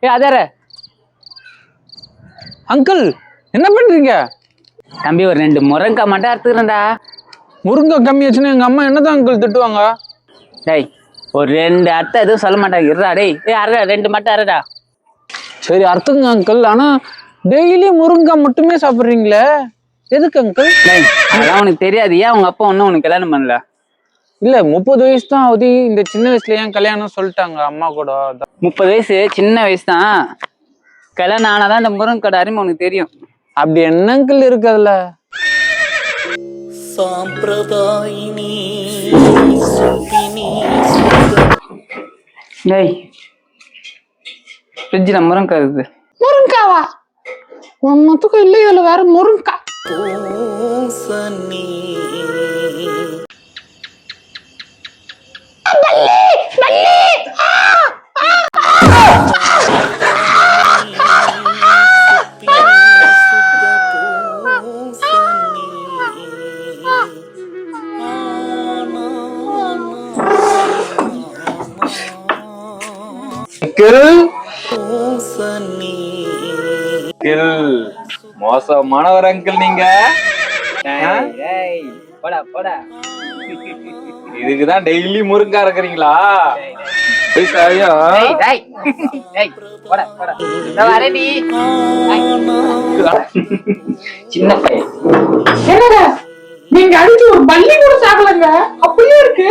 அதார uncle என்ன பண்றீங்க? தம்பி ஒரு 2 முருங்கைக்காய் மட்டும் அறுத்துக்கிறேன்டா. முருங்கை கம்மியாச்சுன்னா எங்க அம்மா என்னதான் அங்கிள் திட்டுவாங்க. டேய் ஒரு 2 அர்த்தம் எதுவும் சொல்ல மாட்டாங்க. இருடா டேய். அறடா 2 மட்டும் அறடா. சரி அறுத்துங்க அங்கிள். ஆனா டெய்லி முருங்கைக்காய் மட்டுமே சாப்பிடுறீங்களே, எதுக்கு அங்கிள்? அதெல்லாம் உனக்கு தெரியாது. ஏன் உங்க அப்பா ஒன்னும் உனக்கு கல்யாணம் பண்ணல? இல்ல 30 வயசு தான் ஆகுது. இந்த சின்ன வயசுல ஏன் கல்யாணம் சொல்லிட்டாங்க அம்மா கூட. 30 வயசு சின்ன வயசு தான். கல்யாணம் ஆனாதான் இந்த முருங்கை அருமை உனக்கு தெரியும். அப்படி என்ன அங்கிள் இருக்கு அதுல? டேய் ஃப்ரிட்ஜில் முருங்கைக்காய் இருக்குது. முருங்காவா? ஒன்னுத்துக்கும் இல்லை. இதுல வேற முருங்கா. மோசமானவர் அங்கிள் நீங்க. இதுக்குதான் டெய்லி முருங்கா இருக்கிறீங்களா? சின்ன பையன் நீங்க அடிச்சு ஒரு பள்ளி கூட சாகலங்க, அப்படியே இருக்கு.